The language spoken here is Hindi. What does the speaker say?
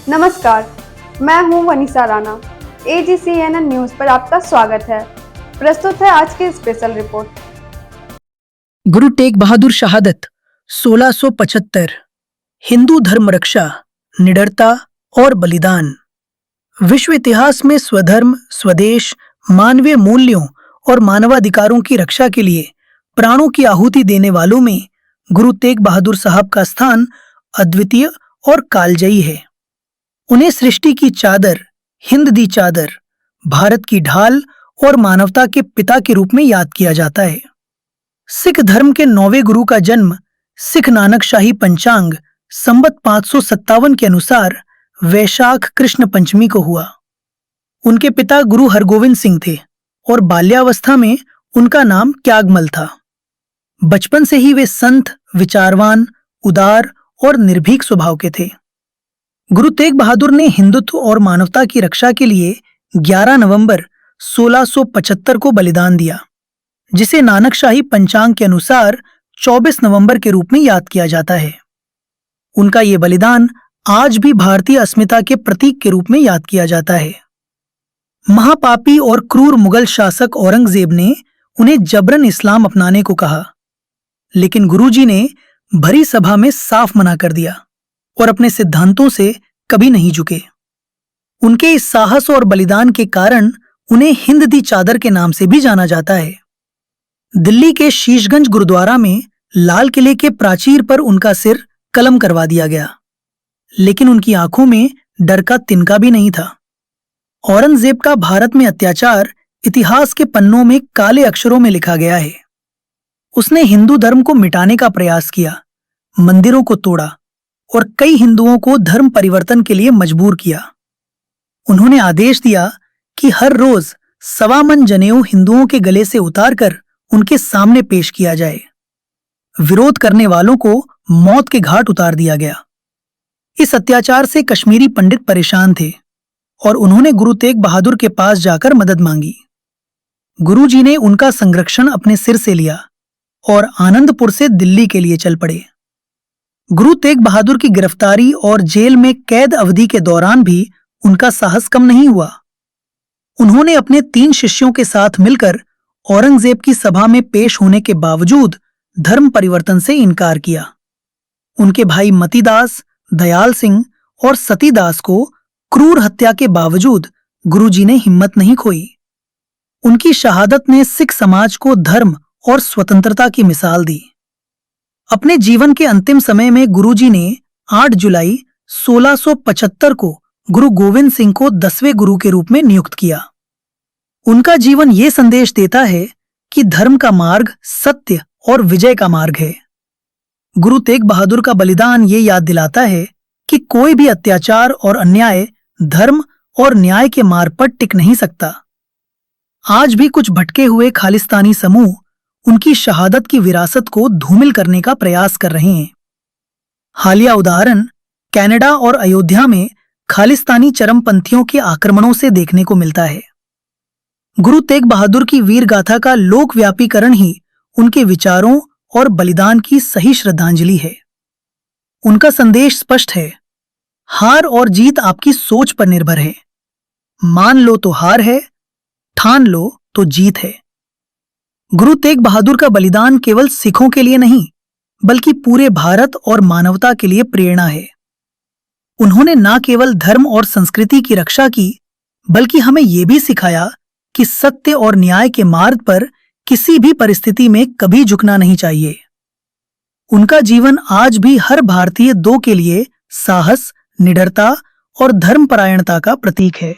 नमस्कार, मैं हूं वनीसा राणा। AGCNN न्यूज पर आपका स्वागत है। प्रस्तुत है आज की स्पेशल रिपोर्ट। गुरु तेग बहादुर शहादत 1675। हिंदू धर्म रक्षा, निडरता और बलिदान। विश्व इतिहास में स्वधर्म, स्वदेश, मानवीय मूल्यों और मानवाधिकारों की रक्षा के लिए प्राणों की आहुति देने वालों में गुरु तेग बहादुर साहब का स्थान अद्वितीय और कालजयी है। उन्हें सृष्टि की चादर, हिंद दी चादर, भारत की ढाल और मानवता के पिता के रूप में याद किया जाता है। सिख धर्म के 9वें गुरु का जन्म सिख नानक शाही पंचांग संवत 557 के अनुसार वैशाख कृष्ण पंचमी को हुआ। उनके पिता गुरु हरगोविंद सिंह थे और बाल्यावस्था में उनका नाम क्यागमल था। बचपन से ही वे संत, विचारवान, उदार और निर्भीक स्वभाव के थे। गुरु तेग बहादुर ने हिंदुत्व और मानवता की रक्षा के लिए 11 नवंबर 1675 को बलिदान दिया, जिसे नानक शाही पंचांग के अनुसार 24 नवंबर के रूप में याद किया जाता है। उनका ये बलिदान आज भी भारतीय अस्मिता के प्रतीक के रूप में याद किया जाता है। महापापी और क्रूर मुगल शासक औरंगजेब ने उन्हें जबरन इस्लाम अपनाने को कहा, लेकिन गुरुजी ने भरी सभा में साफ मना कर दिया और अपने सिद्धांतों से कभी नहीं झुके। उनके इस साहस और बलिदान के कारण उन्हें हिंद दी चादर के नाम से भी जाना जाता है। दिल्ली के शीशगंज गुरुद्वारा में लाल किले के प्राचीर पर उनका सिर कलम करवा दिया गया, लेकिन उनकी आंखों में डर का तिनका भी नहीं था। औरंगजेब का भारत में अत्याचार इतिहास के पन्नों में काले अक्षरों में लिखा गया है। उसने हिंदू धर्म को मिटाने का प्रयास किया, मंदिरों को तोड़ा और कई हिंदुओं को धर्म परिवर्तन के लिए मजबूर किया। उन्होंने आदेश दिया कि हर रोज 1.25 मन जनेऊ हिंदुओं के गले से उतारकर उनके सामने पेश किया जाए। विरोध करने वालों को मौत के घाट उतार दिया गया। इस अत्याचार से कश्मीरी पंडित परेशान थे और उन्होंने गुरु तेग बहादुर के पास जाकर मदद मांगी। गुरुजी ने उनका संरक्षण अपने सिर से लिया और आनंदपुर से दिल्ली के लिए चल पड़े। गुरु तेग बहादुर की गिरफ्तारी और जेल में कैद अवधि के दौरान भी उनका साहस कम नहीं हुआ। उन्होंने अपने 3 शिष्यों के साथ मिलकर औरंगजेब की सभा में पेश होने के बावजूद धर्म परिवर्तन से इनकार किया। उनके भाई मतीदास, दयाल सिंह और सतीदास को क्रूर हत्या के बावजूद गुरुजी ने हिम्मत नहीं खोई। उनकी शहादत ने सिख समाज को धर्म और स्वतंत्रता की मिसाल दी। अपने जीवन के अंतिम समय में गुरुजी ने 8 जुलाई 1675 को गुरु गोविंद सिंह को 10वें गुरु के रूप में नियुक्त किया। उनका जीवन ये संदेश देता है कि धर्म का मार्ग सत्य और विजय का मार्ग है। गुरु तेग बहादुर का बलिदान ये याद दिलाता है कि कोई भी अत्याचार और अन्याय धर्म और न्याय के मार्ग पर टिक नहीं सकता। आज भी कुछ भटके हुए खालिस्तानी समूह उनकी शहादत की विरासत को धूमिल करने का प्रयास कर रहे हैं। हालिया उदाहरण कनाडा और अयोध्या में खालिस्तानी चरमपंथियों के आक्रमणों से देखने को मिलता है। गुरु तेग बहादुर की वीर गाथा का लोकव्यापीकरण ही उनके विचारों और बलिदान की सही श्रद्धांजलि है। उनका संदेश स्पष्ट है, हार और जीत आपकी सोच पर निर्भर है। मान लो तो हार है, ठान लो तो जीत है। गुरु तेग बहादुर का बलिदान केवल सिखों के लिए नहीं, बल्कि पूरे भारत और मानवता के लिए प्रेरणा है। उन्होंने न केवल धर्म और संस्कृति की रक्षा की, बल्कि हमें यह भी सिखाया कि सत्य और न्याय के मार्ग पर किसी भी परिस्थिति में कभी झुकना नहीं चाहिए। उनका जीवन आज भी हर भारतीय के लिए साहस, निडरता और धर्मपरायणता का प्रतीक है।